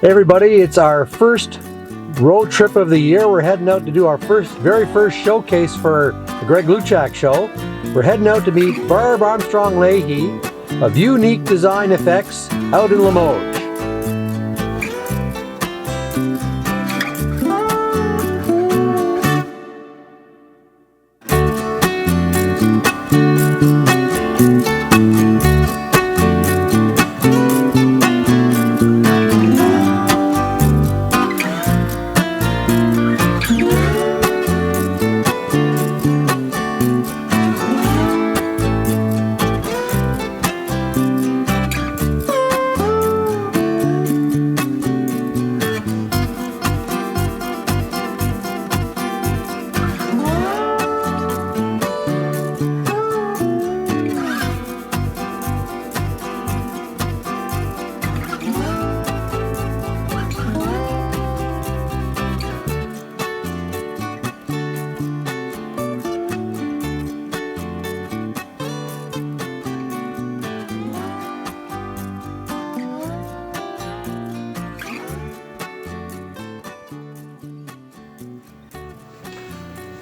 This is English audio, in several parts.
Hey everybody, it's our first road trip of the year. We're heading out to do our very first showcase for the Greg Luchak show. We're heading out to meet Barb Armstrong Lahey of U-neek D-zine EFX out in Limoges.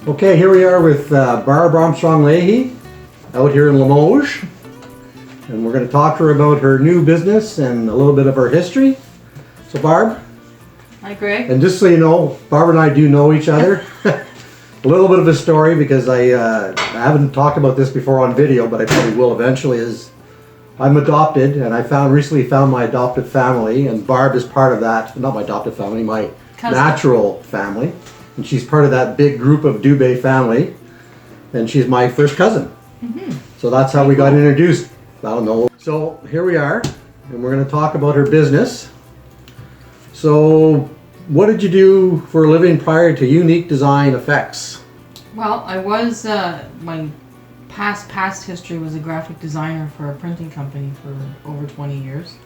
Okay, here we are with Barb Armstrong Lahey out here in Limoges, and we're going to talk to her about her new business and a little bit of her history. So Barb. Hi Greg. And just so you know, Barb and I do know each other. A little bit of a story, because I haven't talked about this before on video, but I probably will eventually, is I'm adopted, and I recently found my adopted family, and Barb is part of that, not my adopted family, my natural family. And she's part of that big group of Dubé family, and she's my first cousin. Mm-hmm. So that's how we got introduced. I don't know. So here we are, and we're going to talk about her business. So what did you do for a living prior to U-neek D-zine EFX? Well, I was, my past history was a graphic designer for a printing company for over 20 years.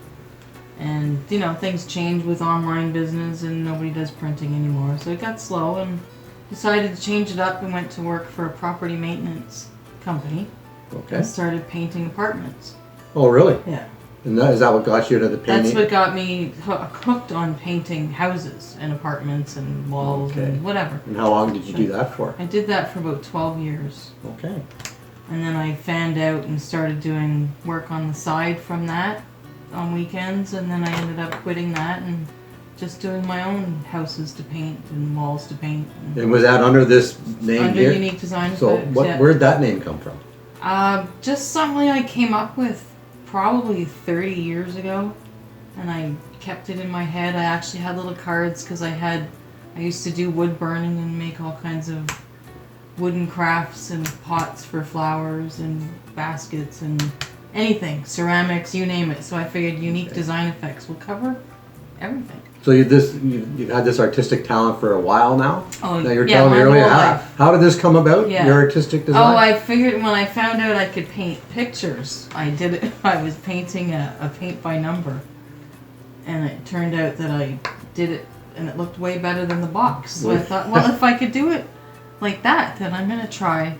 And, you know, things change with online business and nobody does printing anymore. So it got slow and decided to change it up and went to work for a property maintenance company. Okay. And started painting apartments. Oh, really? Yeah. And is that what got you into the painting? That's what got me hooked on painting houses and apartments and walls and whatever. And how long did you do that for? I did that for about 12 years. Okay. And then I fanned out and started doing work on the side from that on weekends, and then I ended up quitting that and just doing my own houses to paint and walls to paint. And was that under this name under here? U-neek D-zine EFX. So where'd that name come from? Just something I came up with probably 30 years ago, and I kept it in my head. I actually had little cards because I used to do wood burning and make all kinds of wooden crafts and pots for flowers and baskets and anything, ceramics, you name it. So I figured U-neek D-zine EFX will cover everything. So you've had this artistic talent for a while now? Oh, now you're telling me earlier. How did this come about, your artistic design? Oh, I figured when I found out I could paint pictures, I did it. I was painting a paint by number. And it turned out that I did it and it looked way better than the box. So I thought, well, if I could do it like that, then I'm going to try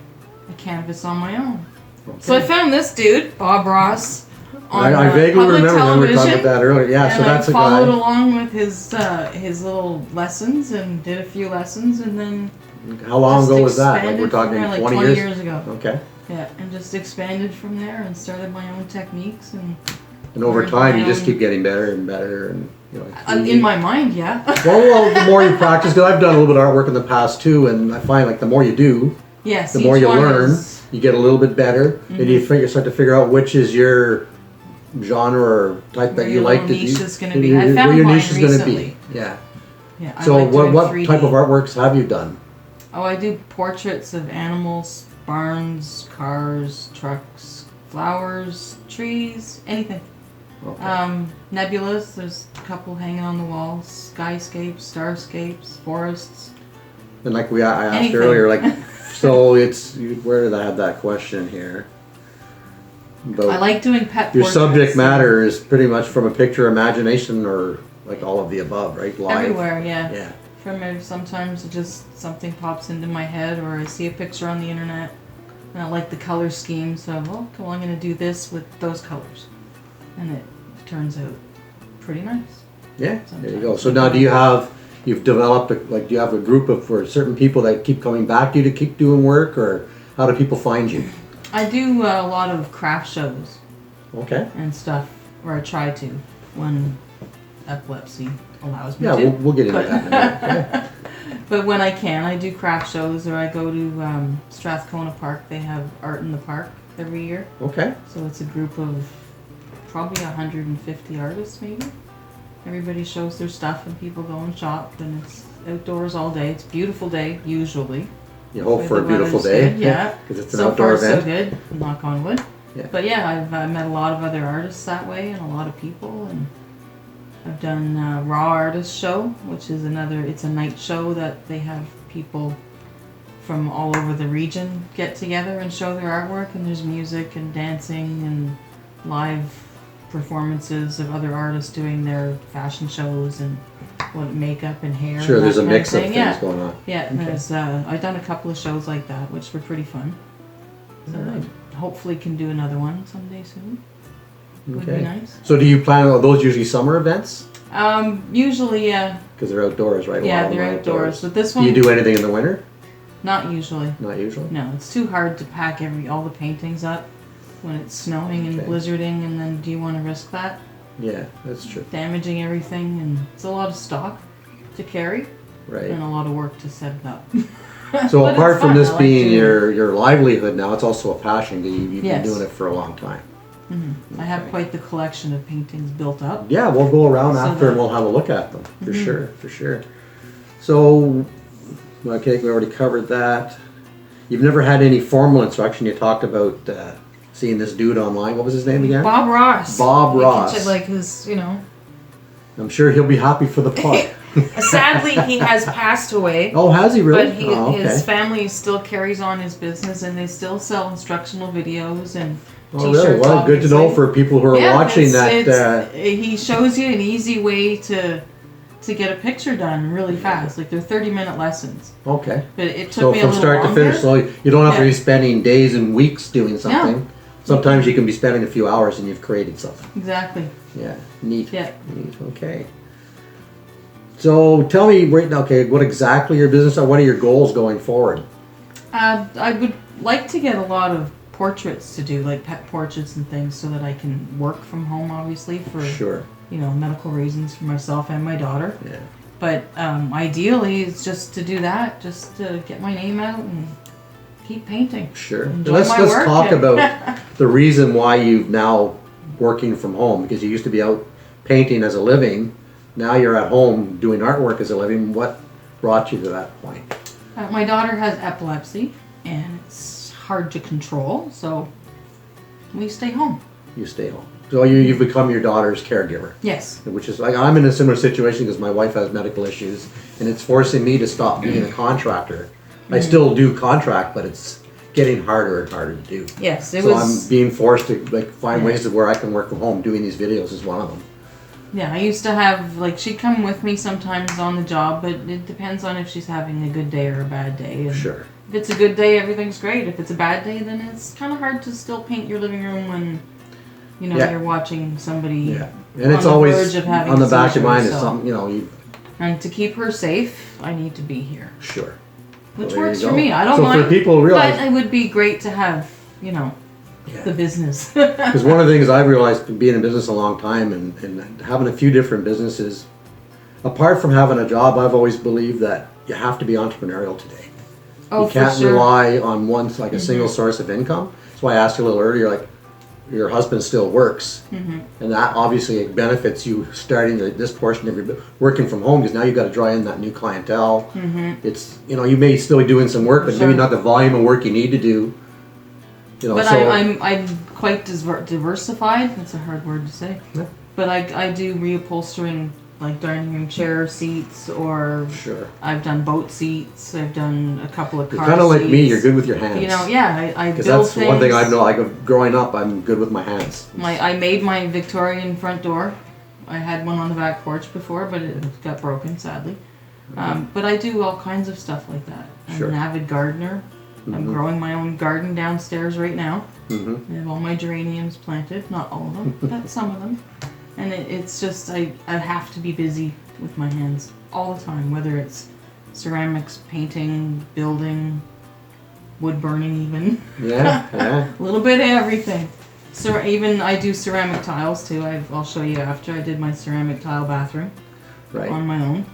a canvas on my own. Okay. So I found this dude, Bob Ross, on I vaguely public remember television, we were talking about that earlier. Yeah, and so that's I a guy. followed along with his little lessons and did a few lessons, and then how long ago was that? Like we're talking like 20 years ago. Okay. Yeah, and just expanded from there and started my own techniques and over time you just keep getting better and better, and you know. In my mind, yeah. well, the more you practice, because I've done a little bit of artwork in the past too, and I find like the more you do, yes, the more you learn. You get a little bit better, and you start to figure out which is your genre or type that you like to do. Where your niche is going to be. I found your mine niche is going to recently. be. Yeah. Yeah. So what type of artworks have you done? Oh, I do portraits of animals, barns, cars, trucks, flowers, trees, anything. Okay. Nebulas. There's a couple hanging on the walls. Skyscapes, starscapes, forests. And like I asked earlier, like. So where did I have that question here? I like doing pet portraits. Your subject matter is pretty much from a picture, imagination, or like all of the above, right? Live. Everywhere, yeah. Yeah. Sometimes it just something pops into my head, or I see a picture on the internet, and I like the color scheme, so I'm going to do this with those colors, and it turns out pretty nice. Yeah, sometimes. there you go. So now you've developed, do you have a group for certain people that keep coming back to you to keep doing work, or how do people find you? I do a lot of craft shows. Okay. And stuff, or I try to, when epilepsy allows me Yeah, to. we'll get into that in a minute. Okay. But when I can, I do craft shows, or I go to Strathcona Park. They have Art in the Park every year. Okay. So it's a group of probably 150 artists, maybe. Everybody shows their stuff, and people go and shop, and it's outdoors all day. It's a beautiful day, usually. You hope for The a beautiful weather's day. good, yeah. Because it's an So outdoor far, event. so good. Knock on wood. Yeah. But yeah, I've met a lot of other artists that way, and a lot of people, and I've done Raw Artist Show, which is it's a night show that they have people from all over the region get together and show their artwork, and there's music and dancing and live performances of other artists doing their fashion shows and makeup and hair. Sure, and there's that a kind of mix of thing. things going on. Yeah, Okay. there's I've done a couple of shows like that, which were pretty fun. So Alright. I hopefully can do another one someday soon. Would be Okay. nice. So do you plan, are those usually summer events? Usually, yeah. Because they're outdoors, right? A lot Yeah, of them they're are outdoors. But this Do one, you do anything in the winter? not usually. Not usually. No, it's too hard to pack all the paintings up when it's snowing and Okay. blizzarding, and then do you want to risk that? Yeah, that's true. Damaging everything, and it's a lot of stock to carry Right. and a lot of work to set it up. So But apart it's from fun. this I like being doing it. your livelihood now, it's also a passion. You've Yes. been doing it for a long time. I have quite the collection of paintings built up. Yeah, we'll go around So after and that- we'll have a look at them. For sure, for sure. So, okay, we already covered that. You've never had any formal instruction. You talked about seeing this dude online. What was his name again? Bob Ross. Bob You can Ross. check, like his, I'm sure he'll be happy for the plug. Sadly, he has passed away. Oh, has he really? But Oh, okay. his family still carries on his business, and they still sell instructional videos and Oh, t-shirts. really? Well, good to know obviously. for people who are Yeah, watching that. he shows you an easy way to get a picture done really fast. Like they're 30-minute lessons, Okay. but it took So me a from little start to longer. finish, so you don't have to Yeah. be spending days and weeks doing something. Sometimes you can be spending a few hours and you've created something. Exactly. Yeah, neat. Yeah. Neat. Okay. So tell me right now, okay, what exactly your business are? What are your goals going forward? I would like to get a lot of portraits to do, like pet portraits and things, so that I can work from home, obviously, for Sure. medical reasons for myself and my daughter. Yeah. But ideally, it's just to do that, just to get my name out and keep painting. Sure. Enjoy Let's my work talk and- about the reason why you've now working from home, because you used to be out painting as a living. Now you're at home doing artwork as a living. What brought you to that point? My daughter has epilepsy, and it's hard to control, so we stay home. You stay home. So you've become your daughter's caregiver. Yes. Which is like, I'm in a similar situation because my wife has medical issues and it's forcing me to stop being a contractor. I still do contract, but it's getting harder and harder to do. Yes, it So was. I'm being forced to find ways of where I can work from home. Doing these videos is one of them. Yeah, I used to have, she'd come with me sometimes on the job, but it depends on if she's having a good day or a bad day. And Sure. if it's a good day, everything's great. If it's a bad day, then it's kind of hard to still paint your living room when, Yeah. you're watching somebody Yeah. And it's on the always verge of having on the a back of seizure, your mind is so- something, you And to keep her safe, I need to be here. sure. Which Well, there works you for go. me. I don't So mind. for people who realize, But it would be great to have, the business. because one of the things I've realized being in business a long time and having a few different businesses, apart from having a job, I've always believed that you have to be entrepreneurial today. Oh, You can't for sure. rely on one, a single source of income. That's why I asked you a little earlier, your husband still works. And that obviously benefits you starting this portion of your working from home, because now you've got to draw in that new clientele. It's, you may still be doing some work, but Sure. maybe not the volume of work you need to do. But so, I'm quite diversified. That's a hard word to say. Yeah. But I do reupholstering, like dining room chair seats, or Sure. I've done boat seats. I've done a couple of You're car kind of like me, seats. you're good with your hands. I Because build that's things. one thing I've known, growing up, I'm good with my hands. I made my Victorian front door. I had one on the back porch before, but it got broken, sadly. But I do all kinds of stuff like that. I'm Sure. an avid gardener. I'm growing my own garden downstairs right now. I have all my geraniums planted, not all of them, but some of them. And it's just, I have to be busy with my hands all the time, whether it's ceramics, painting, building, wood burning even. Yeah, yeah. A little bit of everything. So even I do ceramic tiles too. I'll show you after. I did my ceramic tile bathroom on my own.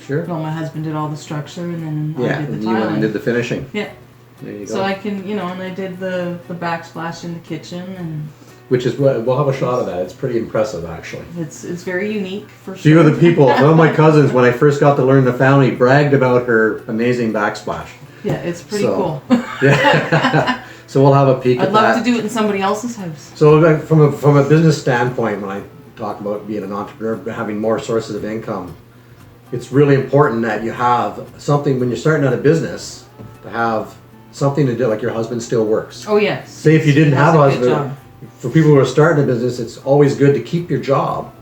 Sure. Well, my husband did all the structure, and then I did the and tiling. you went and did the finishing. Yeah. There you go. So I can, and I did the backsplash in the kitchen, and which is what we'll have a shot of that. It's pretty impressive, actually. it's very unique for sure. Few of the people, one of my cousins, when I first got to learn the family, bragged about her amazing backsplash. Yeah, it's pretty cool. Yeah. So we'll have a peek at that. I'd love to do it in somebody else's house. So from a business standpoint, when I talk about being an entrepreneur, having more sources of income, it's really important that you have something when you're starting out a business to have something to do. Like your husband still works. Oh yes. Say if you didn't have a good husband, job. for people who are starting a business, it's always good to keep your job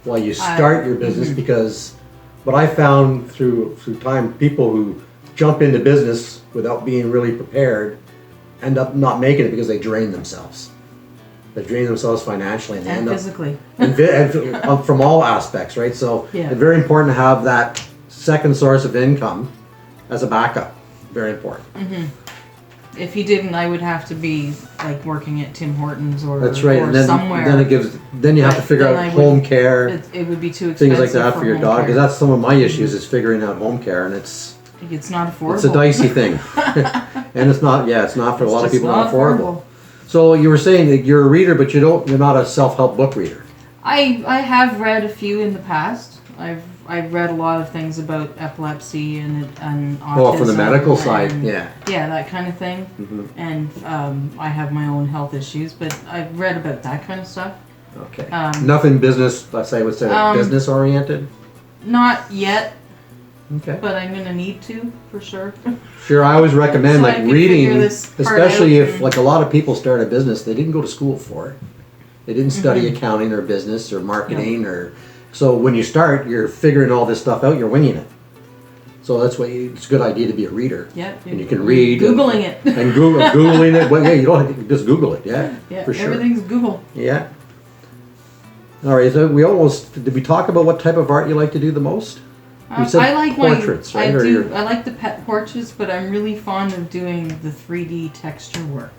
while you start your business, because what I found through time, people who jump into business without being really prepared end up not making it because they drain themselves. They drain themselves financially and they end physically. and from all aspects, right? So it's very important to have that second source of income as a backup. Very important. If he didn't, I would have to be like working at Tim Hortons or, That's right. or And then, somewhere. then you have to figure out home care, It would be too expensive. things like that for your home dog. care. Because that's some of my issues is figuring out home care, and it's not affordable. It's a dicey thing, and it's not. Yeah, it's not for a lot of people. Not affordable. affordable. So you were saying that you're a reader, but you're not a self-help book reader. I have read a few in the past. I've read a lot of things about epilepsy and autism. Oh, from the medical side, yeah. Yeah, that kind of thing. And I have my own health issues, but I've read about that kind of stuff. Okay. Nothing business. Let's say, business oriented. Not yet. Okay. But I'm gonna need to for sure. Sure, I always recommend So I can reading, figure this part especially out if like a lot of people start a business, they didn't go to school for it. They didn't study accounting or business or marketing or. So when you start, you're figuring all this stuff out. You're winging it. So that's why it's a good idea to be a reader. Yeah. And you can read. Googling it. And Googling it. Well, yeah, you don't have to just Google it. Yeah. Yeah. For sure. Everything's Google. Yeah. All right. So did we talk about what type of art you like to do the most? You said I like portraits, right? I like the pet portraits, but I'm really fond of doing the 3D texture work.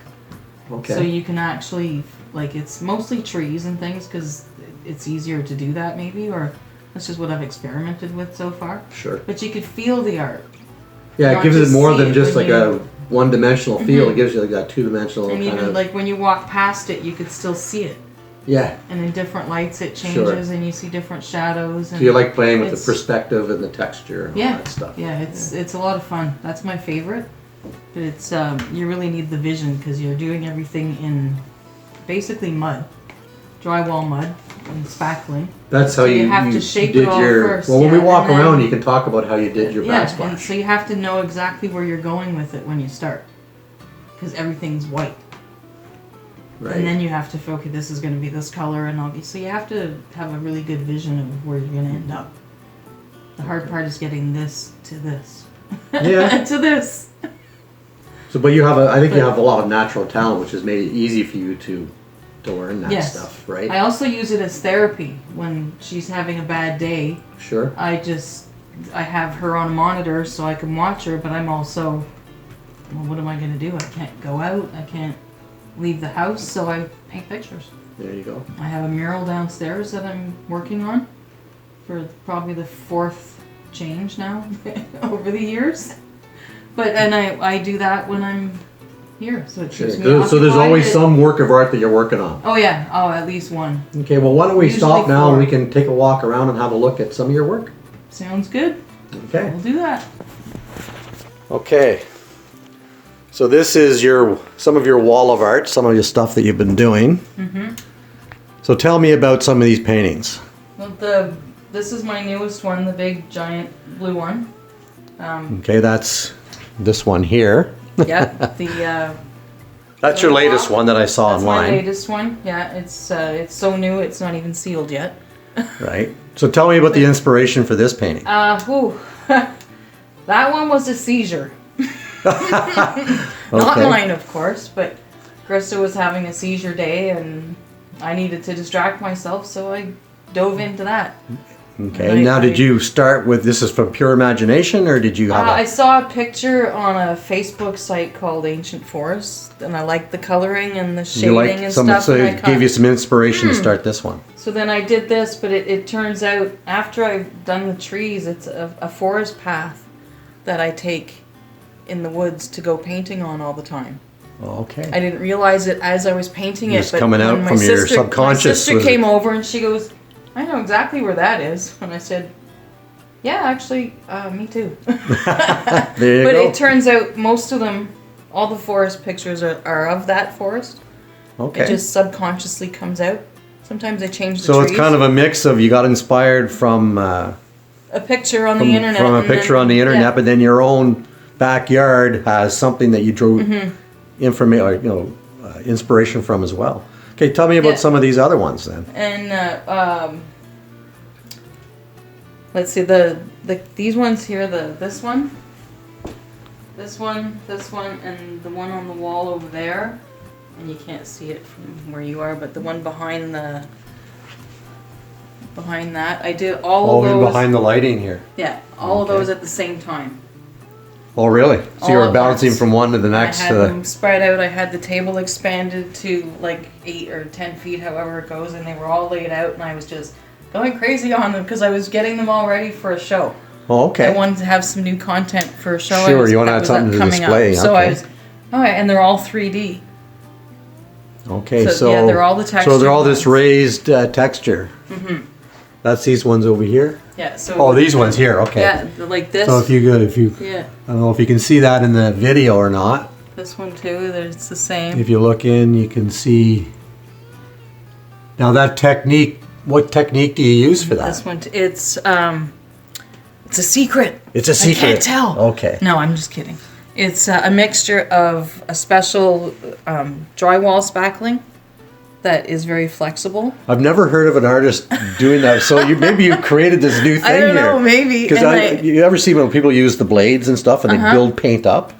Okay. So you can actually, it's mostly trees and things because it's easier to do that maybe, or that's just what I've experimented with so far. Sure. But you could feel the art. Yeah, it gives it more than just like a one-dimensional feel. It gives you like that two-dimensional and kind even of. like when you walk past it, you could still see it. Yeah. And in different lights, it changes, and you see different shadows. And so you like playing with the perspective and the texture and all that stuff. Yeah, it's a lot of fun. That's my favorite. But it's you really need the vision because you're doing everything in basically mud, drywall mud, and spackling. That's how you have to shape did it all your. first. Well, when we walk around, you can talk about how you did your backsplash. And so you have to know exactly where you're going with it when you start, because everything's white. Right. And then you have to okay, this is going to be this color, and obviously you have to have a really good vision of where you're going to end up. The hard part is getting this to this. Yeah. To this. So, but you have I think you have a lot of natural talent, which has made it easy for you to learn that stuff, right? I also use it as therapy when she's having a bad day. Sure. I have her on a monitor so I can watch her, but I'm also, well, what am I going to do? I can't go out. I can't leave the house, so I paint pictures. There you go. I have a mural downstairs that I'm working on for probably the 4th change now over the years. And I do that when I'm here, so it keeps me occupied. So there's always some work of art that you're working on. Oh yeah, at least one. Okay, well why don't we Usually stop now 4. and we can take a walk around and have a look at some of your work. Sounds good. Okay. We'll do that. Okay. So this is some of your wall of art, some of your stuff that you've been doing. Mm-hmm. So tell me about some of these paintings. Well, this is my newest one, the big giant blue one. Okay, that's this one here. Yeah, That's your latest one that I saw online. That's my latest one. Yeah, it's so new it's not even sealed yet. Right. So tell me about the inspiration for this painting. That one was a seizure. Not mine, of course, but Krista was having a seizure day and I needed to distract myself, so I dove into that. Okay. And Now, did you start with this is from pure imagination, or did you have I saw a picture on a Facebook site called Ancient Forest, and I liked the coloring and the shading and stuff. So and it gave you some inspiration to start this one. So then I did this, but it turns out after I've done the trees, it's a forest path that I take in the woods to go painting on all the time. Okay. I didn't realize it as I was painting it, It's but coming out when from your subconscious. My sister came over and she goes, "I know exactly where that is." And I said, "Yeah, actually, me too." There you But go. it turns out most of them, all the forest pictures are of that forest. Okay. It just subconsciously comes out. Sometimes I change the So trees. it's kind of a mix of you got inspired from a picture on the internet. from a and picture then- on the internet, yeah. but then your own backyard has something that you drew inspiration from as well. Okay, tell me about Yeah. some of these other ones then. And let's see these ones here. This one, and the one on the wall over there. And you can't see it from where you are, but the one behind that, I did all of those. Behind the lighting here. Yeah, all of Okay. those at the same time. Oh, really? So you All were at bouncing once. from one to the next. I had them spread out. I had the table expanded to like 8 or 10 feet, however it goes, and they were all laid out, and I was just going crazy on them because I was getting them all ready for a show. Oh, okay. I wanted to have some new content for a show. Sure, you want to have something to display. So okay. I was, all right, and they're all 3D. Okay, So, so yeah, they're all the So they're all textured this ones. raised texture. Mm-hmm. That's these ones over here. Yeah. So. Oh, these ones here. Okay. Yeah, like this. So if you Yeah, I don't know if you can see that in the video or not. this one too. It's the same. If you look in, you can see. Now that technique, what technique do you use for that? This one. It's a secret. It's a secret. I can't tell. Okay. No, I'm just kidding. It's a mixture of a special drywall spackling that is very flexible. I've never heard of an artist doing that. So maybe you created this new thing I don't know, here. maybe. Because And you ever see when people use the blades and stuff and they build paint up?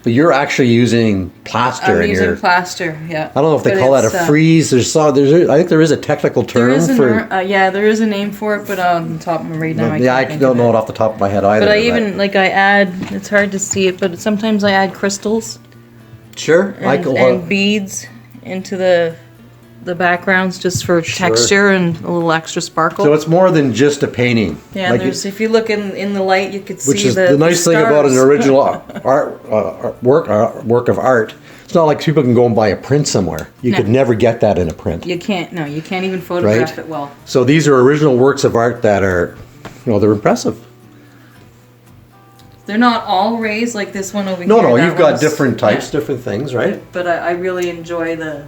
But you're actually using plaster. I'm using plaster, yeah. I don't know if they But call that it's, a freeze. I think there is a technical term there is for. there is a name for it, but on the top of my right now, I don't know it off the top of my head either. But I even I add. It's hard to see it, but sometimes I add crystals Sure. and beads into the backgrounds just for texture and a little extra sparkle. So it's more than just a painting. Yeah, Like there's if you look in the light, you could see which is the nice thing about an original work of art. It's not like people can go and buy a print somewhere. You could never get that in a print. You can't. No, you can't even photograph Right. it well. So these are original works of art that are, they're impressive. They're not all raised like this one over here. No, That you've got one's- different types, yeah. different things, right? But I really enjoy the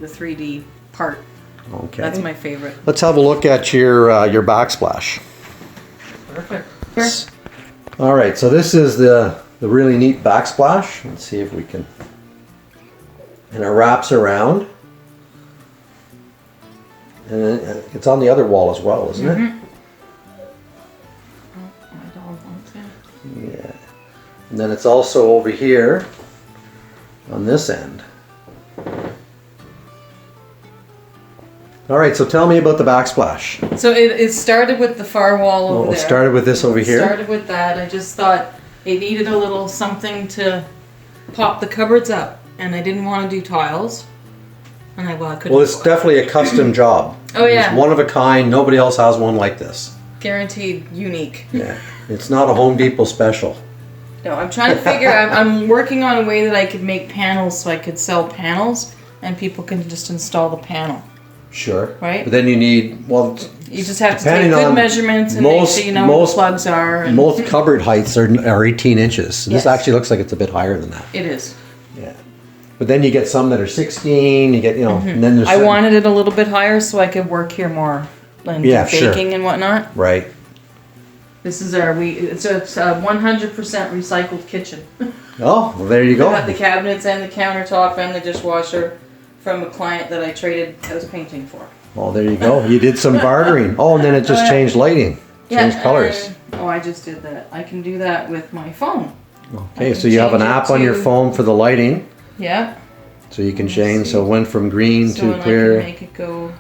3D part. Okay. That's my favorite. Let's have a look at your backsplash. Perfect. All right, so this is the really neat backsplash. Let's see if we can. And it wraps around. And then it's on the other wall as well, isn't it? My dog wants it. Yeah. And then it's also over here on this end. All right, so tell me about the backsplash. So it started with the far wall over Well, it there. started with this over here. Started with that. I just thought it needed a little something to pop the cupboards up, and I didn't want to do tiles. And I couldn't. Well, it's definitely a custom job. Oh, yeah. It's one of a kind. Nobody else has one like this. Guaranteed unique. Yeah. It's not a Home Depot special. No, I'm trying to figure. I'm working on a way that I could make panels so I could sell panels, and people can just install the panel. Sure. Right. But then you need, You just have to take depending good on measurements and make sure you know where the plugs are. And most cupboard heights are 18 inches. This Yes. actually looks like it's a bit higher than that. it is. Yeah. But then you get some that are 16. You get, and then there's. I wanted it a little bit higher so I could work here more and Yeah, do sure. baking and whatnot. Right. This is it's a 100% recycled kitchen. Oh, well, there you I got go. the cabinets and the countertop and the dishwasher from a client that I traded house painting for. Oh, there you go. You did some bartering. Oh, and then it just changed lighting, changed colors. I just did that. I can do that with my phone. Okay, so you have an change it app on your to- phone for the lighting, Yeah. so you can change. So it went from green So to and clear. I can make it go.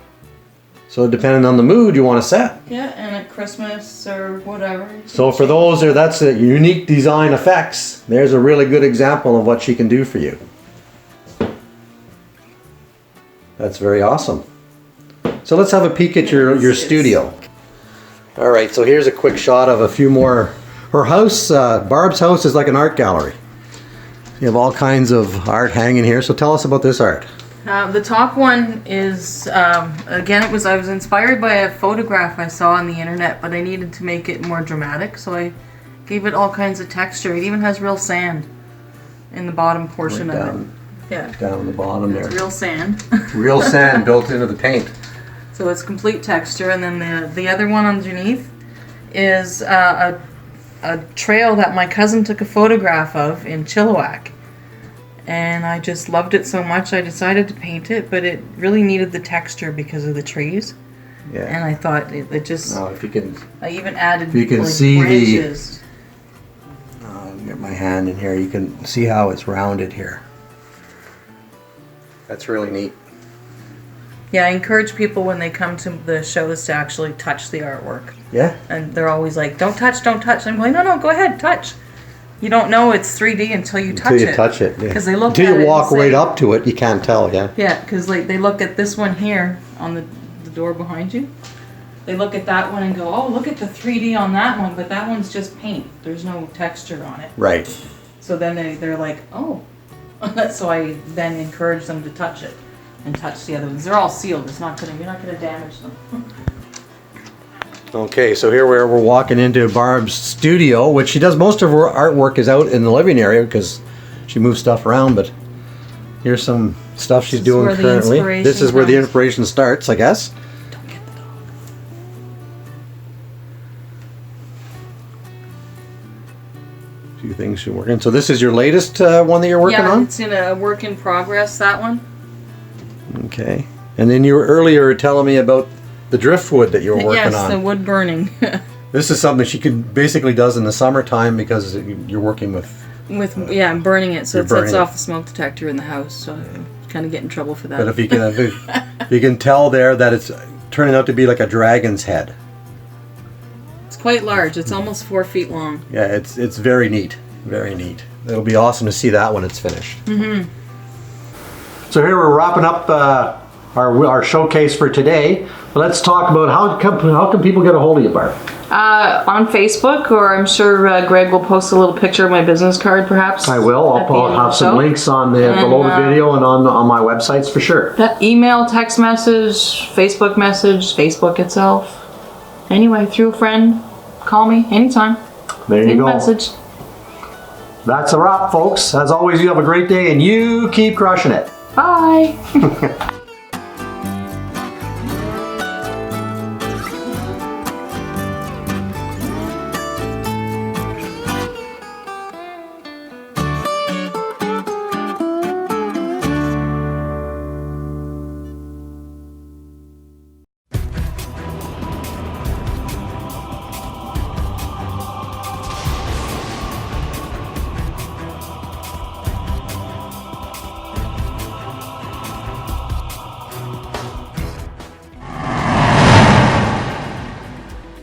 So depending on the mood you want to set. Yeah, and at Christmas or whatever. So for those, that's a U-neek D-zine EFX. There's a really good example of what she can do for you. That's very awesome. So let's have a peek at your studio. All right, so here's a quick shot of a few more. Her house, Barb's house, is like an art gallery. You have all kinds of art hanging here. So tell us about this art. The top one is, again, I was inspired by a photograph I saw on the internet, but I needed to make it more dramatic, so I gave it all kinds of texture. It even has real sand in the bottom portion Right of it. Yeah. Down the bottom there. It's real sand. Real sand built into the paint. So it's complete texture, and then the other one underneath is a trail that my cousin took a photograph of in Chilliwack. And I just loved it so much I decided to paint it, but it really needed the texture because of the trees. Yeah. And I thought it just... Now if you can... I even added If you can like see branches. Get my hand in here, you can see how it's rounded here. That's really neat. Yeah, I encourage people when they come to the shows to actually touch the artwork. Yeah? And they're always like, don't touch, don't touch. I'm going, no, go ahead, touch. You don't know it's 3D until you touch it. Until you touch it, yeah. Because they look Until at you it walk and say- right up to it, you can't tell, yeah. Yeah, because like they look at this one here on the door behind you. They look at that one and go, oh, look at the 3D on that one, but that one's just paint. There's no texture on it. Right. So then they're like, oh. So I then encourage them to touch it and touch the other ones. They're all sealed. You're not gonna damage them. Okay, so here we're walking into Barb's studio, which she does most of her artwork is out in the living area because she moves stuff around, but here's some stuff she's doing currently. This is where the inspiration starts, I guess. Don't get the dog. A few things she's working. So this is your latest one that you're working Yeah, on? it's in a work in progress, that one. Okay. And then you were earlier telling me about the driftwood that you were working Yes, on. the wood burning. This is something she basically does in the summertime because you're working with... I'm burning it, so You're it sets burning off the smoke detector in the house, so I kind of get in trouble for that. But if you can tell there that it's turning out to be like a dragon's head. It's quite large. It's almost 4 feet long. Yeah, it's very neat. Very neat. It'll be awesome to see that when it's finished. Mm-hmm. So here we're wrapping up our showcase for today. Let's talk about how can people get a hold of you, Barb? On Facebook, or I'm sure Greg will post a little picture of my business card, perhaps. I will. at the I'll end of have the some show. links on below the video and on my websites for sure. That email, text message, Facebook message, Facebook itself. Anyway, through a friend, call me anytime. There you Leave a go. message. That's a wrap, folks. As always, you have a great day and you keep crushing it. Bye.